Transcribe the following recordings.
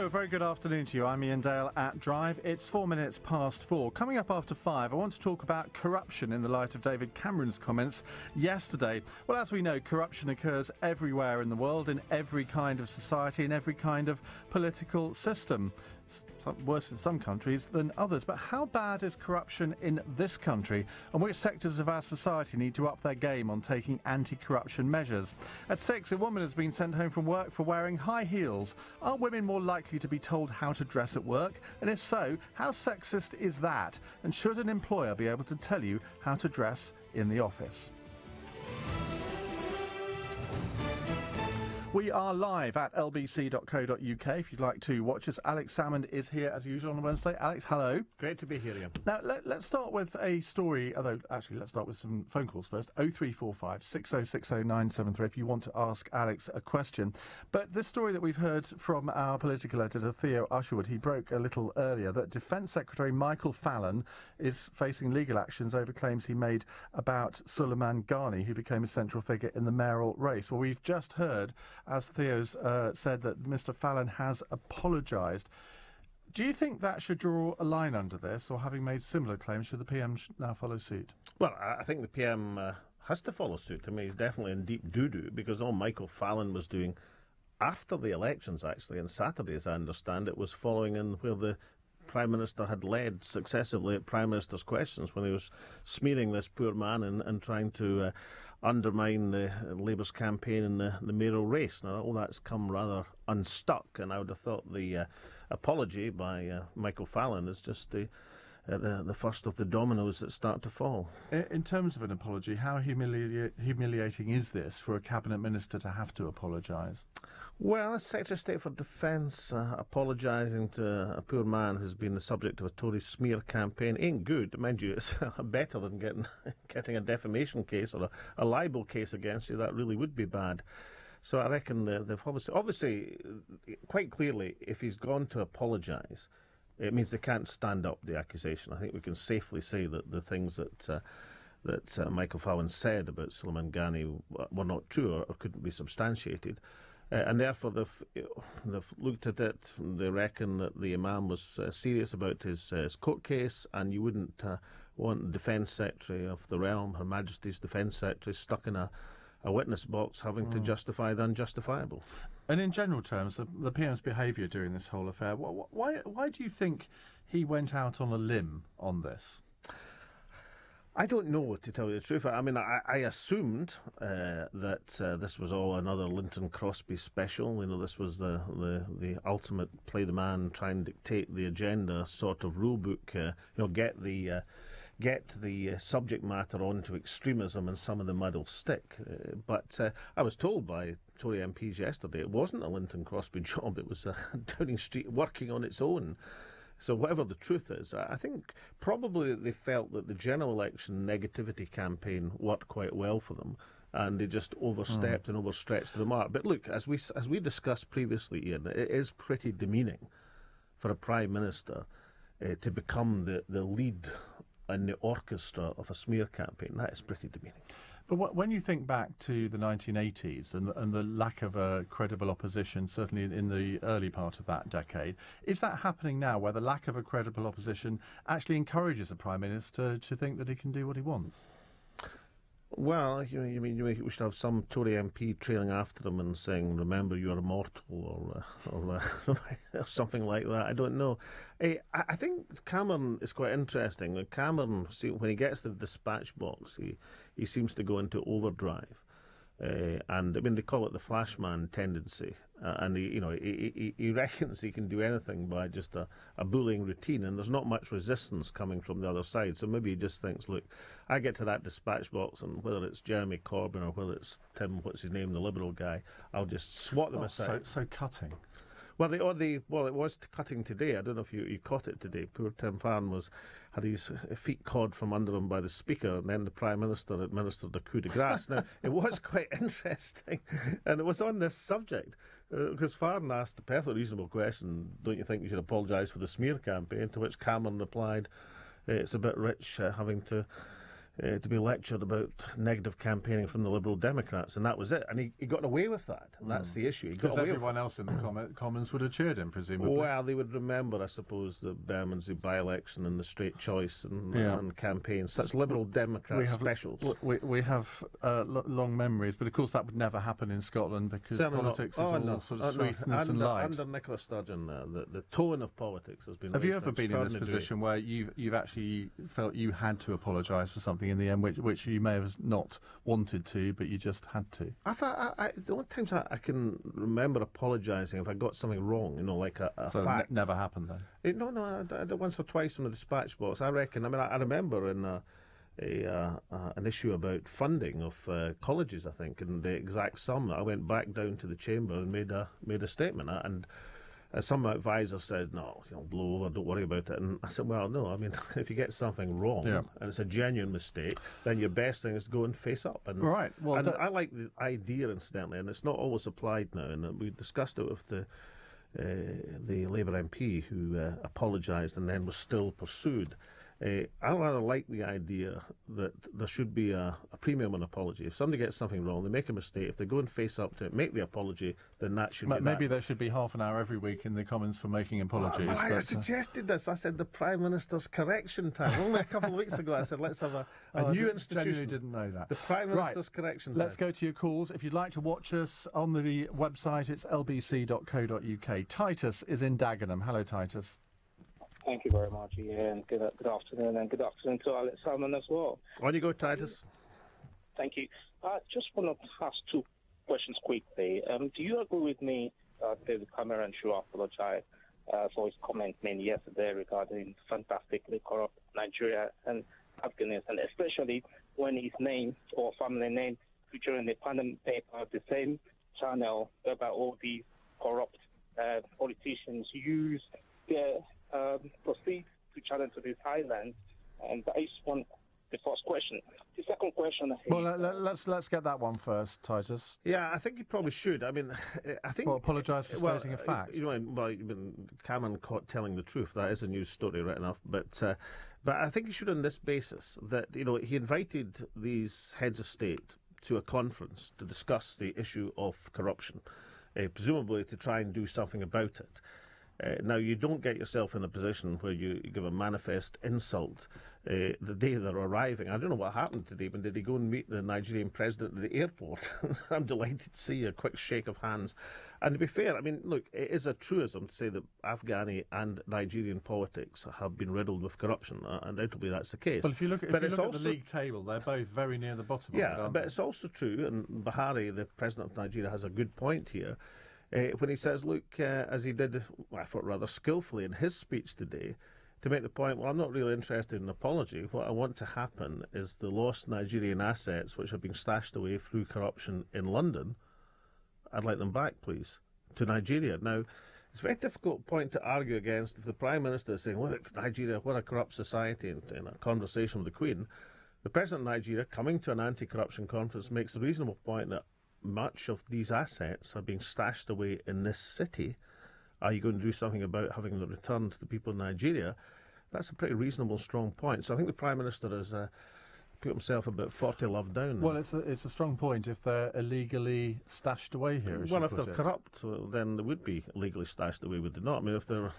Hello, very good afternoon to you. I'm Ian Dale at Drive. It's 4 minutes past 4. Coming up after 5, I want to talk about corruption in the light of David Cameron's comments yesterday. Well, as we know, corruption occurs everywhere in the world, in every kind of society, in every kind of political system. Worse in some countries than others. But how bad is corruption in this country, and which sectors of our society need to up their game on taking anti-corruption measures? At 6, a woman has been sent home from work for wearing high heels. Are women more likely to be told how to dress at work? And if so, how sexist is that? And should an employer be able to tell you how to dress in the office? We are live at lbc.co.uk if you'd like to watch us. Alex Salmond is here as usual on a Wednesday. Alex, hello. Great to be here, Ian. Now, let's start with a story, although actually let's start with some phone calls first. 0345 6060 973 if you want to ask Alex a question. But this story that we've heard from our political editor, Theo Usherwood, he broke a little earlier, that Defence Secretary Michael Fallon is facing legal actions over claims he made about Salmond, who became a central figure in the mayoral race. Well, we've just heard, as Theo's said, that Mr Fallon has apologised. Do you think that should draw a line under this, or having made similar claims, should the PM now follow suit? Well, I think the PM has to follow suit. I mean, he's definitely in deep doo-doo, because all Michael Fallon was doing after the elections, actually, on Saturday, as I understand it, was following in where the Prime Minister had led successively at Prime Minister's questions, when he was smearing this poor man and trying to undermine the Labour's campaign in the mayoral race. Now, all that's come rather unstuck, and I would have thought the apology by Michael Fallon is just the first of the dominoes that start to fall. In terms of an apology, how humiliating is this for a Cabinet Minister to have to apologise? Well, a Secretary of State for Defence apologising to a poor man who's been the subject of a Tory smear campaign ain't good. Mind you, it's better than getting a defamation case or a libel case against you. That really would be bad. So I reckon they've obviously, quite clearly, if he's gone to apologise, it means they can't stand up the accusation. I think we can safely say that the things that Michael Fallon said about Salmond were not true or couldn't be substantiated. And therefore they've looked at it. They reckon that the Imam was serious about his court case, and you wouldn't want the Defence Secretary of the realm, Her Majesty's Defence Secretary, stuck in a witness box having to justify the unjustifiable. And in general terms, the PM's behaviour during this whole affair, why do you think he went out on a limb on this? I don't know, to tell you the truth. I mean, I assumed that this was all another Linton Crosby special. You know, this was the ultimate play the man, try and dictate the agenda sort of rule book. Get the subject matter onto extremism, and some of the mud will stick. But I was told by Tory MPs yesterday it wasn't a Linton Crosby job. It was Downing Street working on its own. So whatever the truth is, I think probably they felt that the general election negativity campaign worked quite well for them, and they just overstepped and overstretched the mark. But look, as we discussed previously, Ian, it is pretty demeaning for a Prime Minister to become the lead in the orchestra of a smear campaign. That is pretty demeaning. But when you think back to the 1980s and the lack of a credible opposition, certainly in the early part of that decade, is that happening now, where the lack of a credible opposition actually encourages a Prime Minister to think that he can do what he wants? Well, you mean we should have some Tory MP trailing after them and saying, "Remember, you are immortal," or something like that. I don't know. I think Cameron is quite interesting. Cameron, see, when he gets to the dispatch box, he seems to go into overdrive. And I mean, they call it the flashman tendency, and he reckons he can do anything by just a bullying routine, and there's not much resistance coming from the other side. So maybe he just thinks, look, I get to that dispatch box, and whether it's Jeremy Corbyn or whether it's Tim, what's his name, the Liberal guy, I'll just swat them aside. So cutting. Well, it was cutting today. I don't know if you caught it today. Poor Tim Farron had his feet cawed from under him by the Speaker, and then the Prime Minister administered a coup de grace. Now, it was quite interesting, and it was on this subject, because Farron asked a perfectly reasonable question, don't you think you should apologise for the smear campaign, to which Cameron replied, it's a bit rich having to to be lectured about negative campaigning from the Liberal Democrats, and that was it. And he got away with that, and that's the issue. He got Because away everyone with else in the Commons would have cheered him, presumably. Well, they would remember, I suppose, the Bermondsey by-election and the straight choice and campaigns, such Liberal Democrat specials. We have long memories, but of course that would never happen in Scotland because politics is all sort of sweetness and light. Under Nicola Sturgeon, the tone of politics has been. Have you ever been in this position where you've actually felt you had to apologise for something in the end, which you may have not wanted to, but you just had to? The only times I can remember apologising if I got something wrong, like a fact. Never happened then? No, I did once or twice in the dispatch box. I reckon. I mean, I remember in an issue about funding of colleges, I think, and the exact sum. I went back down to the chamber and made a statement, and some advisor said, "No, blow over, don't worry about it." And I said, "Well, no. I mean, if you get something wrong and it's a genuine mistake, then your best thing is to go and face up." And, right. Well, and I like the idea, incidentally, and it's not always applied now. And we discussed it with the Labour MP who apologised and then was still pursued. I rather like the idea that there should be a premium on apology. If somebody gets something wrong, they make a mistake, if they go and face up to it, make the apology, then that should be maybe there should be half an hour every week in the Commons for making apologies. Well, I suggested this. I said the Prime Minister's correction time. Only a couple of weeks ago I said let's have a new institution. I genuinely didn't know that. The Prime Minister's correction time. Let's go to your calls. If you'd like to watch us on the website, it's lbc.co.uk. Titus is in Dagenham. Hello, Titus. Thank you very much, Ian. Good afternoon, and good afternoon to Alex Salmond as well. On you go, Titus. Thank you. I just want to ask two questions quickly. Do you agree with me that David Cameron should apologize for his comment made yesterday regarding fantastically corrupt Nigeria and Afghanistan, especially when his name or family name featuring the Panama paper, the same channel whereby all these corrupt politicians use their proceed to challenge to these highlands, and that is the first question. The second question. Let's get that one first, Titus. Yeah, I think you probably should. I mean, I think. Well, apologise for stating a fact. Cameron caught telling the truth. That is a news story, right enough. But I think you should on this basis that he invited these heads of state to a conference to discuss the issue of corruption, presumably to try and do something about it. Now, you don't get yourself in a position where you give a manifest insult the day they're arriving. I don't know what happened today, but did he go and meet the Nigerian president at the airport? I'm delighted to see a quick shake of hands. And to be fair, I mean, look, it is a truism to say that Afghani and Nigerian politics have been riddled with corruption. Undoubtedly, that's the case. Well, if you look at the league table, they're both very near the bottom of it, aren't they? It's also true, and Buhari, the president of Nigeria, has a good point here, when he says, look, as he did, I thought rather skillfully in his speech today, to make the point, well, I'm not really interested in an apology. What I want to happen is the lost Nigerian assets, which have been stashed away through corruption in London, I'd like them back, please, to Nigeria. Now, it's a very difficult point to argue against if the Prime Minister is saying, look, Nigeria, what a corrupt society, in a conversation with the Queen. The President of Nigeria, coming to an anti-corruption conference, makes a reasonable point that much of these assets are being stashed away in this city. Are you going to do something about having them returned to the people of Nigeria? That's a pretty reasonable, strong point. So I think the Prime Minister has put himself about 40 love down. Well, it's a strong point if they're illegally stashed away here. Well, if they're corrupt, then they would be illegally stashed away, would they not? I mean, if they're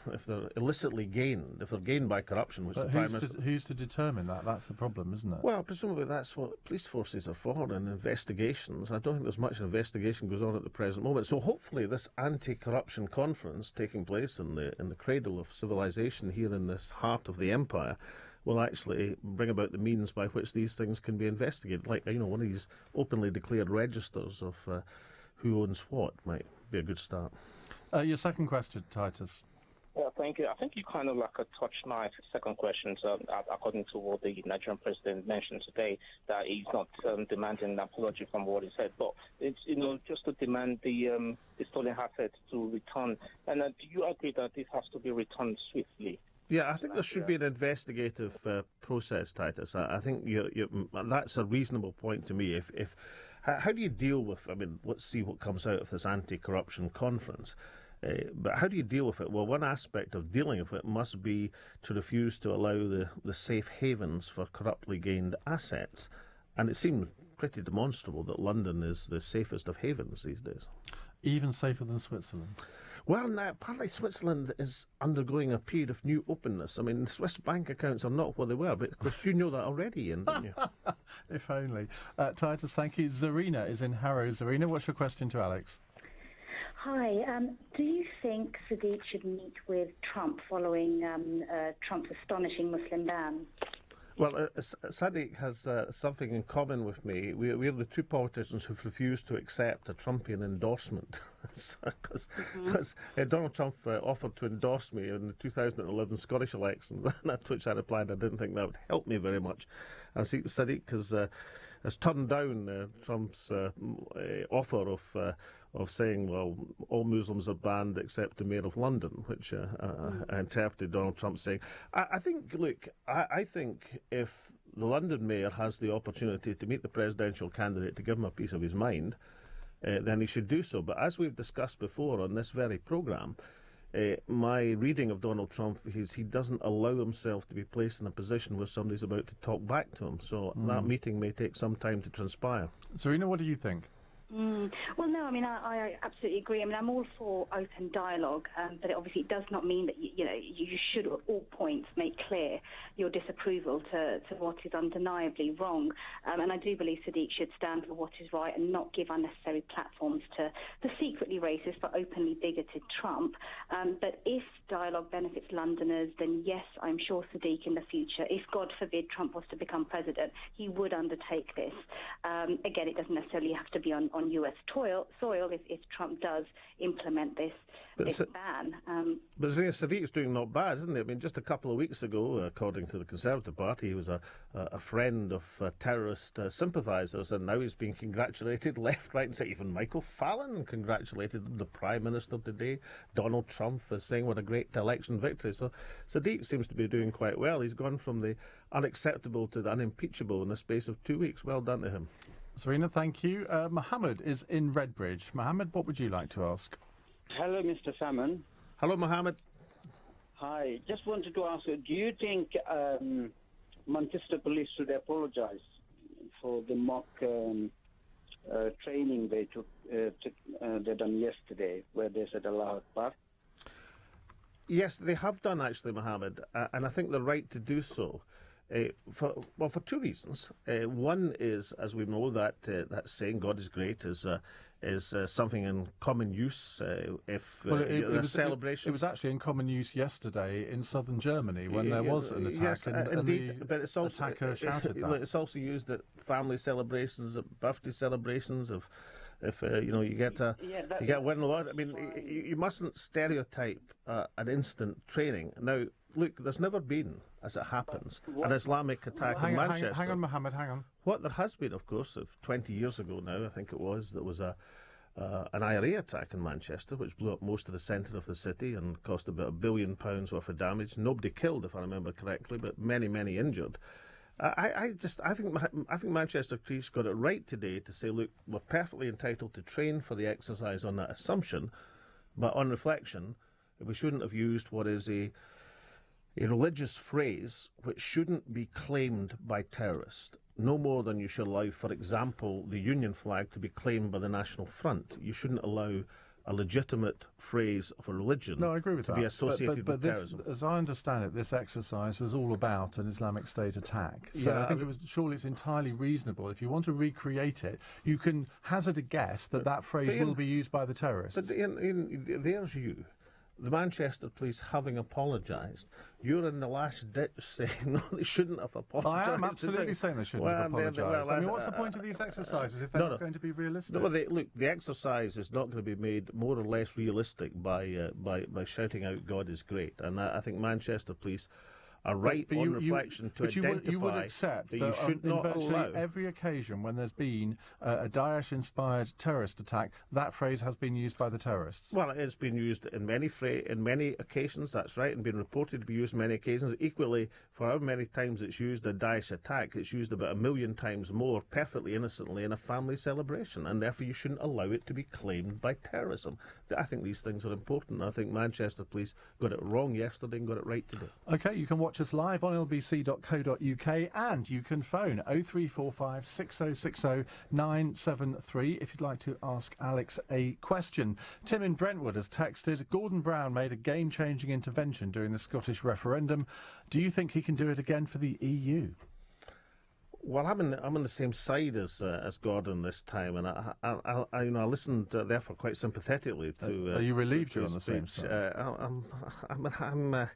illicitly gained, if they're gained by corruption, which the Prime Minister... Who's to determine that? That's the problem, isn't it? Well, presumably that's what police forces are for, and investigations. I don't think there's much investigation goes on at the present moment. So hopefully this anti-corruption conference taking place in the cradle of civilization here in this heart of the empire will actually bring about the means by which these things can be investigated. Like, one of these openly declared registers of who owns what might be a good start. Your second question, Titus. Yeah, thank you. I think you kind of touched my second question, according to what the Nigerian president mentioned today, that he's not demanding an apology from what he said, but it's, just to demand the stolen assets to return. And do you agree that this has to be returned swiftly? Yeah, I think there should be an investigative process, Titus. I think that's a reasonable point to me. How do you deal with, let's see what comes out of this anti-corruption conference. But how do you deal with it? Well, one aspect of dealing with it must be to refuse to allow the safe havens for corruptly gained assets. And it seems pretty demonstrable that London is the safest of havens these days. Even safer than Switzerland. Well, now, apparently Switzerland is undergoing a period of new openness. I mean, the Swiss bank accounts are not what they were, but of course you know that already, Ian, didn't you? If only. Titus, thank you. Zarina is in Harrow. Zarina, what's your question to Alex? Hi. Do you think Sadiq should meet with Trump following Trump's astonishing Muslim ban? Well, Sadiq has something in common with me. We're the two politicians who've refused to accept a Trumpian endorsement. Because Donald Trump offered to endorse me in the 2011 Scottish elections, to which I replied I didn't think that would help me very much. And Sadiq has turned down Trump's offer of saying, well, all Muslims are banned except the Mayor of London, which I interpreted Donald Trump saying. I think if the London Mayor has the opportunity to meet the presidential candidate to give him a piece of his mind, then he should do so. But as we've discussed before on this very programme, my reading of Donald Trump is he doesn't allow himself to be placed in a position where somebody's about to talk back to him. So that meeting may take some time to transpire. Zarina, what do you think? Well, no, I mean, I absolutely agree. I mean, I'm all for open dialogue, but obviously it does not mean that, you should at all points make clear your disapproval to what is undeniably wrong. And I do believe Sadiq should stand for what is right and not give unnecessary platforms to the secretly racist but openly bigoted Trump. But if dialogue benefits Londoners, then yes, I'm sure Sadiq in the future, if God forbid Trump was to become president, he would undertake this. Again, it doesn't necessarily have to be on US soil if Trump does implement this ban. But Sadiq's doing not bad, isn't he? I mean, just a couple of weeks ago, according to the Conservative Party, he was a friend of terrorist sympathisers, and now he's being congratulated left, right and centre. Even Michael Fallon congratulated him, the Prime Minister today. Donald Trump is saying what a great election victory. So Sadiq seems to be doing quite well. He's gone from the unacceptable to the unimpeachable in the space of 2 weeks. Well done to him. Serena, thank you. Mohammed is in Redbridge. Mohammed, what would you like to ask? Hello, Mr. Salmond. Hello, Mohammed. Hi. Just wanted to ask, do you think Manchester Police should apologise for the mock training they took they done yesterday, where they said Allah Akbar? Yes, they have done actually, Mohammed, and I think they're right to do so. For two reasons. One is, as we know, that saying "God is great" is something in common use. It was celebration. It was actually in common use yesterday in southern Germany when there was an attack. Yes, indeed, and but it's also attacker shouted that. It's also used at family celebrations, at birthday celebrations. If you get one lot. I mean, you mustn't stereotype an instant training. Now, look, there's never been, as it happens, an Islamic attack in Manchester. Hang on, Mohammed, hang on. What there has been, of course, 20 years ago now, I think it was, there was an IRA attack in Manchester, which blew up most of the centre of the city and cost about £1 billion worth of damage. Nobody killed, if I remember correctly, but many, many injured. I think Manchester Police got it right today to say, look, we're perfectly entitled to train for the exercise on that assumption, but on reflection, we shouldn't have used what is a religious phrase which shouldn't be claimed by terrorists, no more than you should allow, for example, the Union flag to be claimed by the National Front. You shouldn't allow a legitimate phrase of a religion to be associated with terrorism. As I understand it, this exercise was all about an Islamic State attack. So I think surely it's entirely reasonable. If you want to recreate it, you can hazard a guess that phrase will be used by the terrorists. But there's you. The Manchester Police having apologised, you're in the last ditch saying no, they shouldn't have apologised. I am absolutely saying they shouldn't have apologised. I mean, what's the point of these exercises if they're not going to be realistic? No, look, the exercise is not going to be made more or less realistic by shouting out "God is great," and I think Manchester Police a right But on reflection to identify you would accept that you that should in not virtually allow. every occasion when there's been a Daesh-inspired terrorist attack, that phrase has been used by the terrorists. Well, it's been used in many occasions, that's right, and been reported to be used many occasions. Equally, for how many times it's used a Daesh attack, it's used about 1 million times more, perfectly innocently, in a family celebration, and therefore you shouldn't allow it to be claimed by terrorism. I think these things are important. I think Manchester Police got it wrong yesterday and got it right today. OK, you can watch us live on lbc.co.uk and you can phone 0345 6060 973 if you'd like to ask Alex a question. Tim in Brentwood has texted, Gordon Brown made a game-changing intervention during the Scottish referendum. Do you think he can do it again for the EU? Well, I'm on the same side as Gordon this time, and I listened therefore quite sympathetically to. Are you relieved to you're on the same speech. side?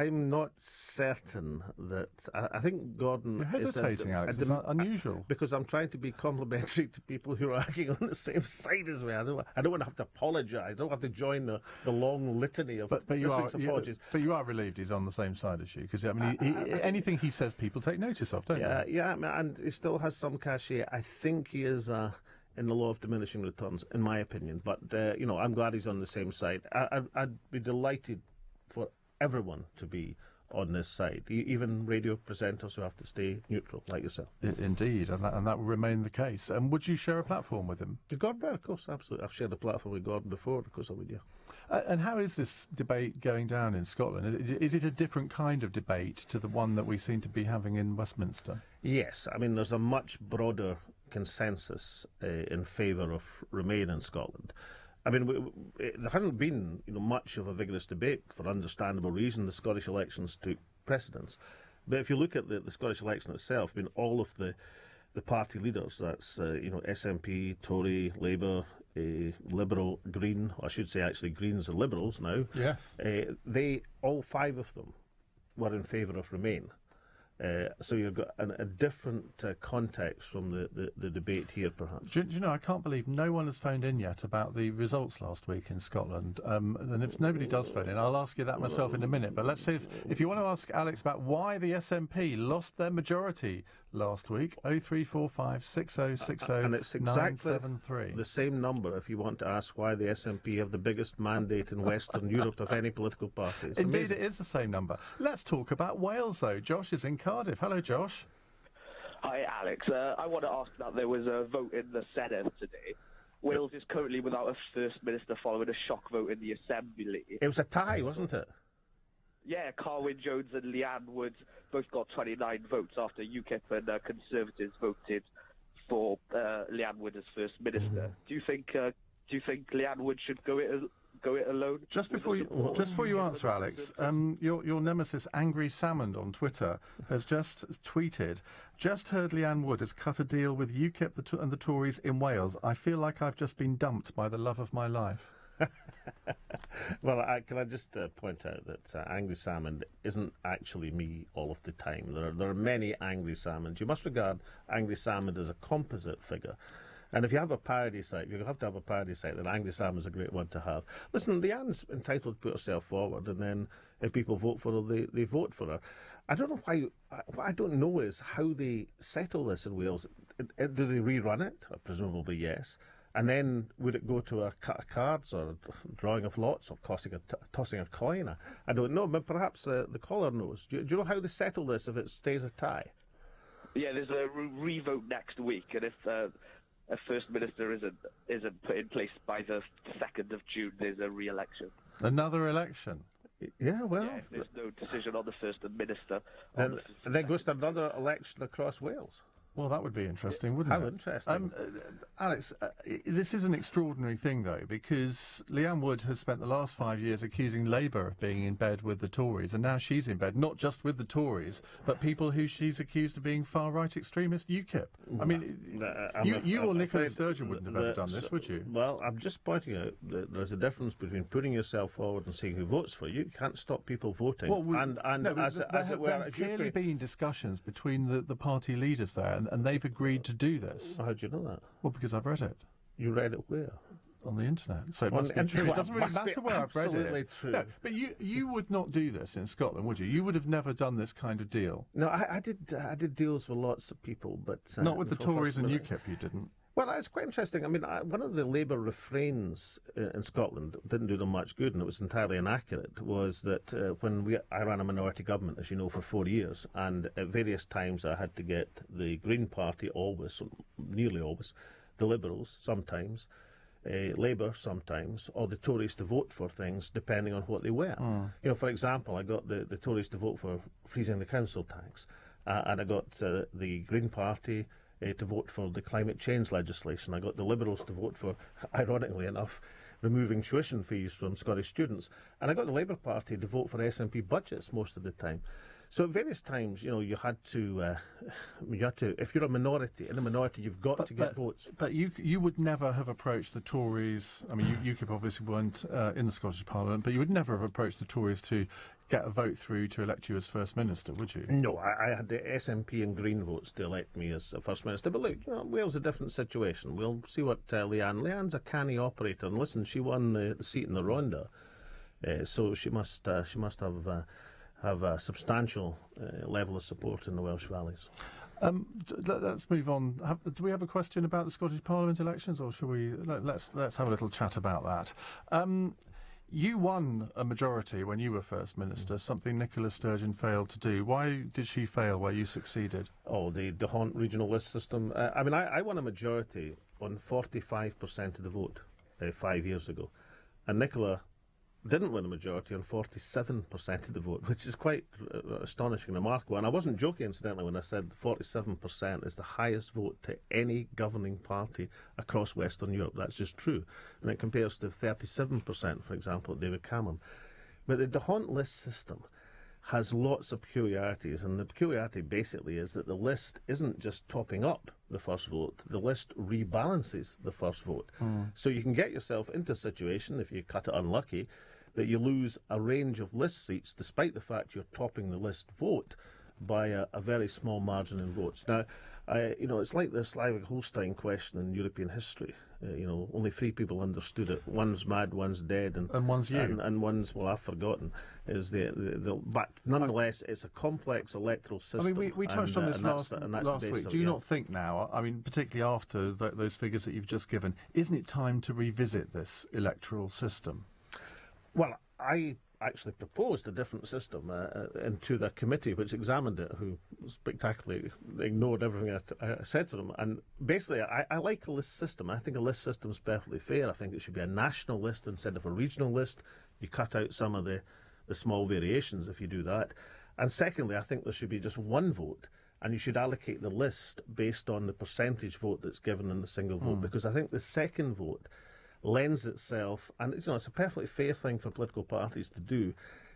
I'm not certain that. I think Gordon. You're hesitating, Alex. It's unusual. Because I'm trying to be complimentary to people who are acting on the same side as me. I don't want to have to apologise. I don't have to join the long litany of apologies. But you are relieved he's on the same side as you, because I mean, anything he says, people take notice of, don't they? Yeah, and he still has some cachet. I think he is. In the law of diminishing returns, in my opinion. But, I'm glad he's on the same side. I'd be delighted for everyone to be on this side, even radio presenters who have to stay neutral, like yourself. Indeed, and that will remain the case. And would you share a platform with him? With Gordon, of course, absolutely. I've shared a platform with Gordon before, of course I would, yeah. And how is this debate going down in Scotland? Is it a different kind of debate to the one that we seem to be having in Westminster? Yes, I mean, there's a much broader consensus in favour of Remain in Scotland. I mean, there hasn't been much of a vigorous debate for understandable reason. The Scottish elections took precedence. But if you look at the Scottish election itself, I mean, all of the party leaders, that's, SNP, Tory, Labour, Liberal, Green, or I should say actually Greens and Liberals now. Yes. All 5 of them were in favour of Remain. So you've got a different context from the debate here, perhaps. Do you know, I can't believe no one has phoned in yet about the results last week in Scotland. And if nobody does phone in, I'll ask you that myself in a minute. But let's see if you want to ask Alex about why the SNP lost their majority last week, 0345 6060 and it's exactly 973. The same number if you want to ask why the SNP have the biggest mandate in Western Europe of any political party. It's Indeed, amazing. it is the same number. Let's talk about Wales, though. Josh is in Cardiff. Hello, Josh. Hi, Alex. I want to ask that there was a vote in the Senate today. Wales is currently without a First Minister following a shock vote in the Assembly. It was a tie, wasn't it? Yeah, Carwyn Jones and Leanne Wood both got 29 votes after UKIP and Conservatives voted for Leanne Wood as First Minister. Do you think Leanne Wood should go it alone? Just before you answer, Alex, your nemesis Angry Salmond on Twitter has just tweeted, "Just heard Leanne Wood has cut a deal with UKIP and the Tories in Wales. I feel like I've just been dumped by the love of my life." Well, can I just point out that Angry Salmond isn't actually me all of the time. There are many Angry Salmonds. You must regard Angry Salmond as a composite figure. And if you have a parody site, you have to have a parody site, then Angry Salmond's a great one to have. Listen, Leanne's entitled to put herself forward, and then if people vote for her, they vote for her. I don't know why. What I don't know is how they settle this in Wales. Do they rerun it? Presumably, yes. And then would it go to a cut of cards or drawing of lots or tossing a coin? I don't know, but perhaps the caller knows. Do you know how they settle this if it stays a tie? Yeah, there's a re-vote next week, and if a First Minister isn't put in place by the 2nd of June, there's a re-election. Another election? Yeah, well... Yeah, if there's no decision on the First Minister... And then goes to another election across Wales. Well, that would be interesting, wouldn't it? How interesting. Alex, this is an extraordinary thing, though, because Leanne Wood has spent the last 5 years accusing Labour of being in bed with the Tories, and now she's in bed, not just with the Tories, but people who she's accused of being far-right extremist UKIP. I mean, you or Nicola Sturgeon wouldn't have ever done this, would you? Well, I'm just pointing out that there's a difference between putting yourself forward and seeing who votes for you. You can't stop people voting. There have clearly been discussions between the party leaders there, and they've agreed to do this. How do you know that? Well, because I've read it. You read it where? on the internet, so it On must the be true. It internet doesn't really must be matter where I've read it. absolutely true. No, but you would not do this in Scotland, would you? You would have never done this kind of deal. No, I did deals with lots of people, but Not with the for Tories First and Minister- UKIP, you didn't. Well, it's quite interesting. I mean, one of the Labour refrains in Scotland didn't do them much good, and it was entirely inaccurate, was that when I ran a minority government, as you know, for 4 years, and at various times I had to get the Green Party always, nearly always, the Liberals sometimes, Labour sometimes, or the Tories to vote for things depending on what they were. You know, for example, I got the Tories to vote for freezing the council tax, and I got the Green Party to vote for the climate change legislation. I got the Liberals to vote for, ironically enough, removing tuition fees from Scottish students. And I got the Labour Party to vote for SNP budgets most of the time. So at various times, you know, you had to, if you're a minority, in a minority, you've got to get votes. But you would never have approached the Tories. I mean, UKIP obviously weren't in the Scottish Parliament, but you would never have approached the Tories to get a vote through to elect you as First Minister, would you? No, I had the SNP and Green votes to elect me as First Minister. But look, you know, Wales is a different situation. We'll see what Leanne's a canny operator, and listen, she won the seat in the Ronda, so she must have a substantial level of support in the Welsh valleys. Let's move on. Do we have a question about the Scottish Parliament elections, or shall we? Let's have a little chat about that. You won a majority when you were First Minister, something Nicola Sturgeon failed to do. Why did she fail where you succeeded? Oh, the Dehont regional list system. I mean, I won a majority on 45% of the vote 5 years ago, and Nicola didn't win a majority on 47% of the vote, which is quite astonishing and remarkable. And I wasn't joking, incidentally, when I said 47% is the highest vote to any governing party across Western Europe. That's just true. And it compares to 37%, for example, at David Cameron. But the Dehont list system has lots of peculiarities, and the peculiarity basically is that the list isn't just topping up the first vote, the list rebalances the first vote. So you can get yourself into a situation, if you cut it unlucky, that you lose a range of list seats despite the fact you're topping the list vote by a very small margin in votes. Now, it's like the Schleswig-Holstein question in European history. Only 3 people understood it. One's mad, one's dead, and one's you. And one's, well, I've forgotten. But nonetheless, it's a complex electoral system. I mean, we touched on this last week. week. Do you not think now, I mean, particularly after those figures that you've just given, isn't it time to revisit this electoral system? Well, I actually proposed a different system into the committee which examined it, who spectacularly ignored everything I said to them. And basically, I like a list system. I think a list system is perfectly fair. I think it should be a national list instead of a regional list. You cut out some of the small variations if you do that. And secondly, I think there should be just one vote, and you should allocate the list based on the percentage vote that's given in the single vote, because I think the second vote lends itself, and it's a perfectly fair thing for political parties to do,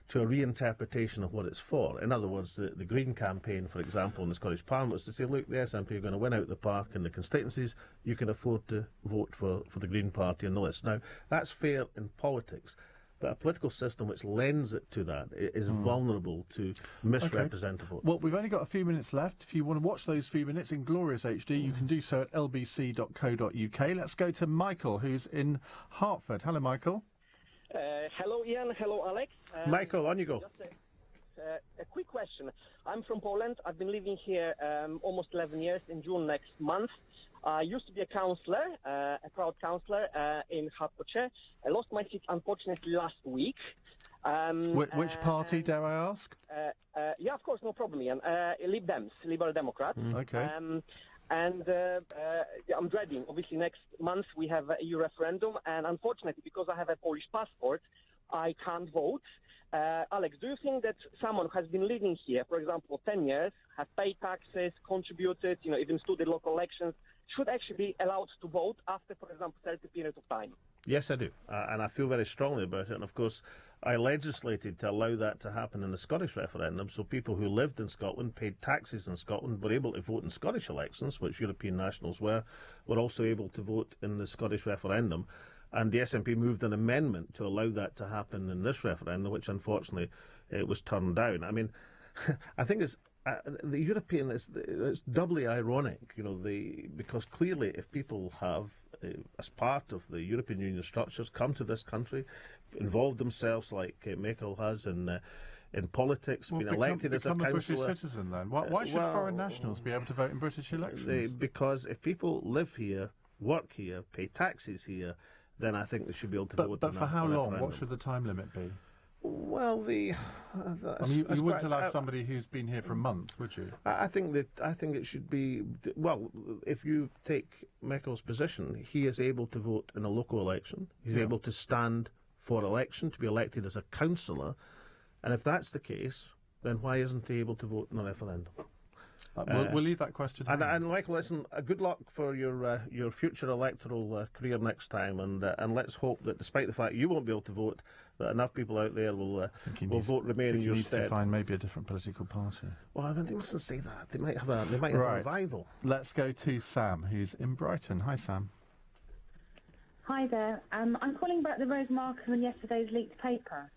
to a reinterpretation of what it's for. In other words, the Green campaign, for example, in the Scottish Parliament was to say, look, the SNP are going to win out the park in the constituencies, you can afford to vote for the Green Party on the list. Now, that's fair in politics, but a political system which lends it to that is vulnerable to misrepresent vote. Well, we've only got a few minutes left. If you want to watch those few minutes in glorious HD, you can do so at lbc.co.uk. Let's go to Michael, who's in Hertford. Hello, Michael. Hello, Ian. Hello, Alex. Michael, on you go. Just a quick question. I'm from Poland. I've been living here almost 11 years. In June next month. I used to be a councillor, a proud councillor in Hertfordshire. I lost my seat, unfortunately, last week. Which party, dare I ask? Yeah, of course, no problem, Ian. Lib Dems, Liberal Democrats. Okay. And I'm dreading, obviously, next month we have a EU referendum. And unfortunately, because I have a Polish passport, I can't vote. Alex, do you think that someone who has been living here, for example, 10 years, has paid taxes, contributed, even stood in local elections, should actually be allowed to vote after, for example, a certain period of time? Yes, I do. And I feel very strongly about it. And, of course, I legislated to allow that to happen in the Scottish referendum. So people who lived in Scotland, paid taxes in Scotland, were able to vote in Scottish elections, which European nationals were also able to vote in the Scottish referendum. And the SNP moved an amendment to allow that to happen in this referendum, which unfortunately was turned down. I mean, I think it's the European, it's doubly ironic, because clearly if people have, as part of the European Union structures, come to this country, involved themselves like Merkel has in politics, been elected as a councillor. Become a British citizen then. Why should foreign nationals be able to vote in British elections? Because if people live here, work here, pay taxes here, then I think they should be able to vote. But for how long? What should the time limit be? Well, you wouldn't allow somebody who's been here for a month, would you? I think it should be. Well, if you take Merkel's position, he is able to vote in a local election. He's able to stand for election, to be elected as a councillor. And if that's the case, then why isn't he able to vote in a referendum? We'll leave that question. And Michael, listen, good luck for your future electoral career next time, and let's hope that, despite the fact you won't be able to vote, that enough people out there will vote Remain in your stead. He needs to find maybe a different political party. Well, they mustn't say that. They might have a revival. Let's go to Sam, who's in Brighton. Hi, Sam. Hi there. I'm calling about the Rose Markham and yesterday's leaked paper.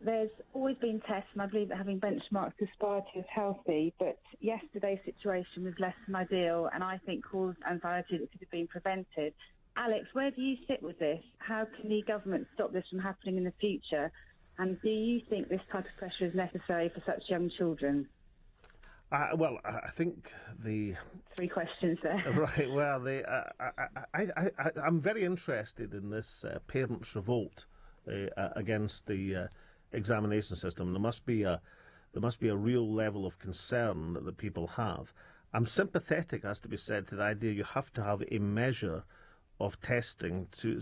There's always been tests, and I believe that having benchmarked disparity is healthy, but yesterday's situation was less than ideal, and I think caused anxiety that could have been prevented. Alex, where do you sit with this? How can the government stop this from happening in the future? And do you think this type of pressure is necessary for such young children? Well, I think the... 3 questions there. Right, well, I'm very interested in this parents' revolt against the examination system. There must be a real level of concern that people have. I'm sympathetic, as to be said, to the idea you have to have a measure of testing to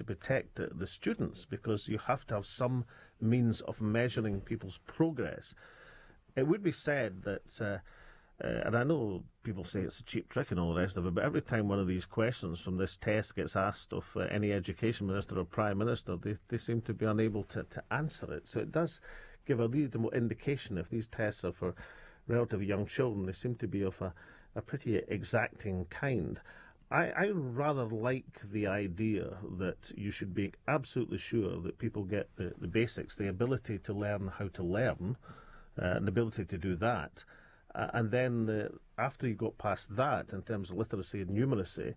protect the students, because you have to have some means of measuring people's progress. It would be said that, and I know people say it's a cheap trick and all the rest of it, but every time one of these questions from this test gets asked of any education minister or prime minister, they seem to be unable to answer it. So it does give a reasonable indication, if these tests are for relatively young children, they seem to be of a pretty exacting kind. I rather like the idea that you should be absolutely sure that people get the basics, the ability to learn how to learn, and the ability to do that. And then after you got past that, in terms of literacy and numeracy,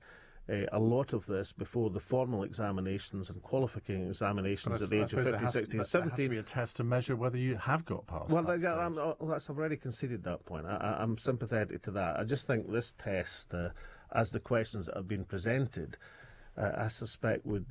a lot of this before the formal examinations and qualifying examinations at the age of 15, 16, 17. There has to be a test to measure whether you have got past I've already conceded that point. I'm sympathetic to that. I just think this test, as the questions that have been presented, I suspect would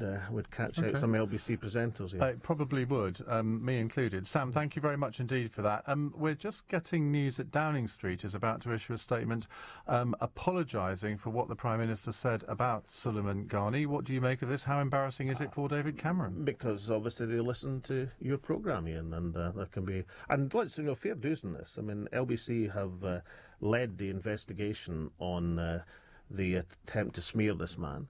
catch out some LBC presenters here. It probably would, me included. Sam, thank you very much indeed for that. We're just getting news that Downing Street is about to issue a statement apologising for what the Prime Minister said about Salmond Ghani. What do you make of this? How embarrassing is it for David Cameron? Because obviously they listen to your programme, Ian, and there can be... And let's, fair dues in this. I mean, LBC have led the investigation on the attempt to smear this man.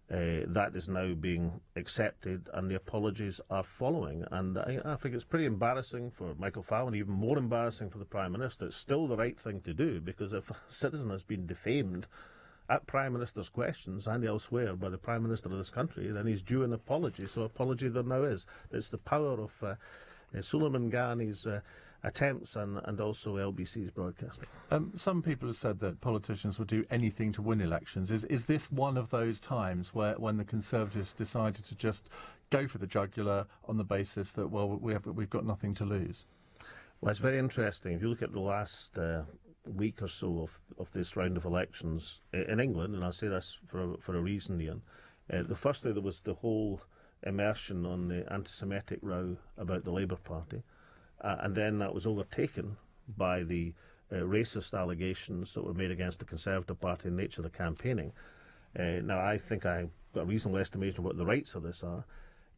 That is now being accepted, and the apologies are following. And I think it's pretty embarrassing for Michael Fallon, even more embarrassing for the Prime Minister. It's still the right thing to do, because if a citizen has been defamed at Prime Minister's questions and elsewhere by the Prime Minister of this country, then he's due an apology. So apology there now is. It's the power of Salmond Ghani's attempts and also LBC's broadcasting. Some people have said that politicians would do anything to win elections. Is this one of those times when the Conservatives decided to just go for the jugular on the basis that, well, we've got nothing to lose? Well, it's very interesting. If you look at the last week or so of this round of elections in England, and I say this for a reason, Ian, firstly there was the whole immersion on the anti-Semitic row about the Labour Party. And then that was overtaken by the racist allegations that were made against the Conservative Party in the nature of the campaigning. Now, I think I've got a reasonable estimation of what the rights of this are,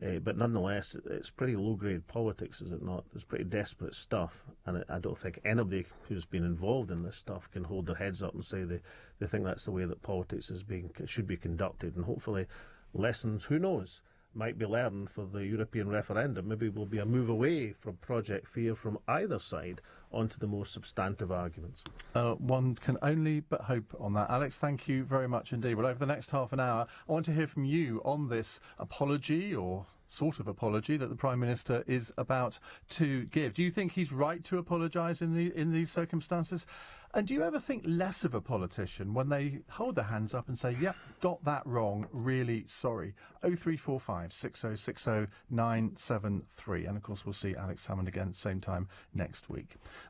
but nonetheless, it's pretty low-grade politics, is it not? It's pretty desperate stuff, and I don't think anybody who's been involved in this stuff can hold their heads up and say they think that's the way that politics should be conducted, and hopefully lessons, who knows, might be learned for the European referendum. Maybe will be a move away from Project Fear from either side onto the more substantive arguments. One can only but hope on that. Alex, thank you very much indeed. Well, over the next half an hour, I want to hear from you on this apology or sort of apology that the Prime Minister is about to give. Do you think he's right to apologise in these circumstances? And do you ever think less of a politician when they hold their hands up and say, yep, got that wrong, really sorry? 0345 6060 973. And of course, we'll see Alex Salmond again same time next week.